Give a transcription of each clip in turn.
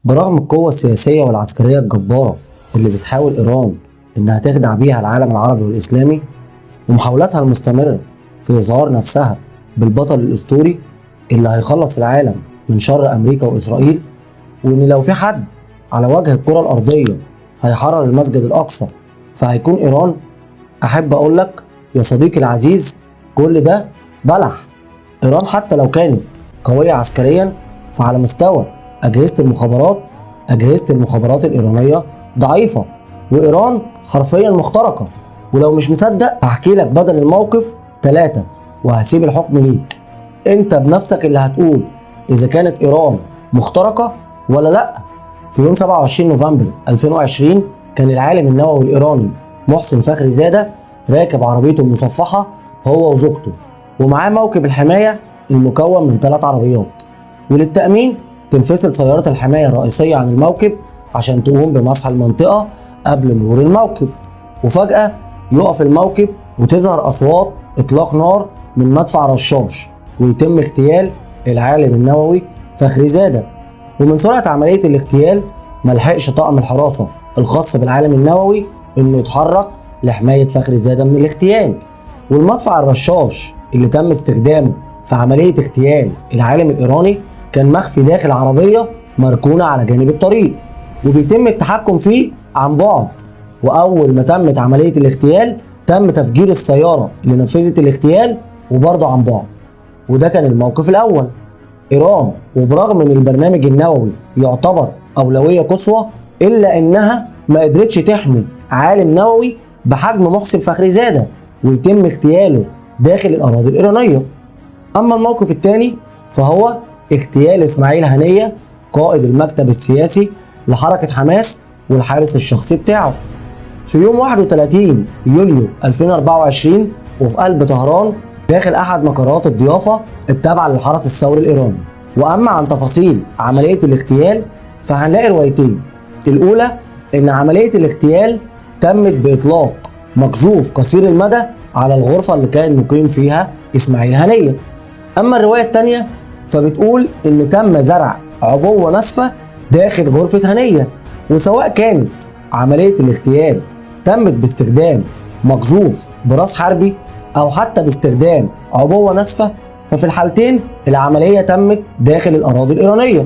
برغم القوة السياسية والعسكرية الجبارة اللي بتحاول إيران إنها تخدع بيها العالم العربي والإسلامي، ومحاولاتها المستمرة في إظهار نفسها بالبطل الأسطوري اللي هيخلص العالم من شر أمريكا وإسرائيل، وإن لو في حد على وجه الكرة الأرضية هيحرر المسجد الأقصى فهيكون إيران، أحب أقول لك يا صديقي العزيز كل ده بلح. إيران حتى لو كانت قوية عسكريا فعلى مستوى أجهزة المخابرات الإيرانية ضعيفة، وإيران حرفيا مخترقة. ولو مش مصدق هحكي لك بدل الموقف 3 وهسيب الحكم ليك، انت بنفسك اللي هتقول إذا كانت إيران مخترقة ولا لأ. في يوم 27 نوفمبر 2020 كان العالم النووي الإيراني محسن فخري زادة راكب عربيته المصفحة هو وزوجته، ومعاه موكب الحماية المكون من 3 عربيات، وللتأمين تنفصل سيارة الحماية الرئيسية عن الموكب عشان تقوم بمسح المنطقة قبل مرور الموكب. وفجأة يقف الموكب وتظهر أصوات إطلاق نار من مدفع رشاش، ويتم اغتيال العالم النووي فخري زادة. ومن سرعة عملية الاغتيال ملحقش طاقم الحراسة الخاص بالعالم النووي إنه يتحرك لحماية فخري زادة من الاغتيال. والمدفع الرشاش اللي تم استخدامه في عملية اغتيال العالم الإيراني كان مخفي داخل عربية مركونة على جانب الطريق، وبيتم التحكم فيه عن بعد. وأول ما تمت عملية الاغتيال تم تفجير السيارة اللي نفذت الاغتيال وبرضه عن بعد. وده كان الموقف الأول. إيران وبرغم إن البرنامج النووي يعتبر أولوية قصوى إلا إنها ما قدرتش تحمي عالم نووي بحجم محسن فخري زادة ويتم اغتياله داخل الأراضي الإيرانية. أما الموقف الثاني فهو اغتيال إسماعيل هنية قائد المكتب السياسي لحركة حماس والحارس الشخصي بتاعه في يوم 31 يوليو 2024 وفي قلب طهران داخل أحد مقرات الضيافة التابعة للحرس الثوري الإيراني. وأما عن تفاصيل عملية الاغتيال فهنلاقي روايتين. الأولى إن عملية الاغتيال تمت بإطلاق مقذوف قصير المدى على الغرفة اللي كان مقيم فيها إسماعيل هنية. أما الرواية الثانية فبتقول إن تم زرع عبوة ناسفة داخل غرفة هنية، وسواء كانت عملية الاغتيال تمت باستخدام مقذوف براس حربي أو حتى باستخدام عبوة ناسفة، ففي الحالتين العملية تمت داخل الأراضي الإيرانية.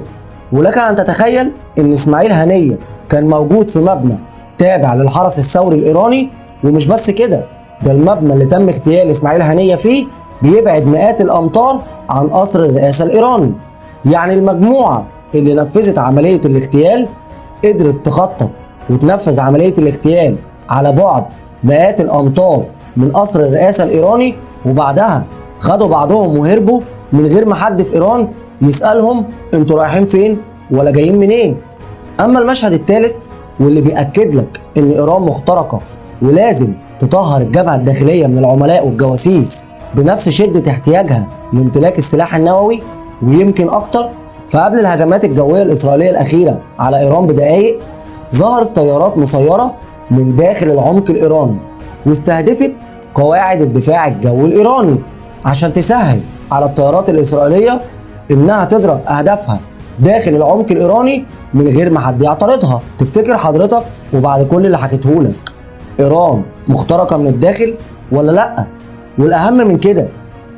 ولك أن تتخيل إن إسماعيل هنية كان موجود في مبنى تابع للحرس الثوري الإيراني، ومش بس كده، ده المبنى اللي تم اغتيال إسماعيل هنية فيه بيبعد مئات الأمتار عن قصر الرئاسة الإيراني. يعني المجموعة اللي نفذت عملية الاغتيال قدرت تخطط وتنفذ عملية الاغتيال على بعد مئات الأمتار من قصر الرئاسة الإيراني، وبعدها خدوا بعضهم وهربوا من غير ما حد في إيران يسألهم انتوا رايحين فين ولا جايين منين. أما المشهد الثالث واللي بيأكد لك إن إيران مخترقة ولازم تطهر الجبهة الداخلية من العملاء والجواسيس بنفس شدة احتياجها لامتلاك السلاح النووي ويمكن أكتر، فقبل الهجمات الجوية الإسرائيلية الأخيرة على إيران بدقايق ظهرت طيارات مسيرة من داخل العمق الإيراني واستهدفت قواعد الدفاع الجوي الإيراني عشان تسهل على الطيارات الإسرائيلية إنها تضرب أهدافها داخل العمق الإيراني من غير ما حد يعترضها. تفتكر حضرتك وبعد كل اللي حكيته لك إيران مخترقة من الداخل ولا لأ؟ والأهم من كده،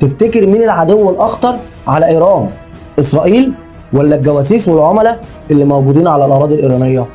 تفتكر مين العدو الأخطر على إيران؟ إسرائيل ولا الجواسيس والعملاء اللي موجودين على الأراضي الإيرانية؟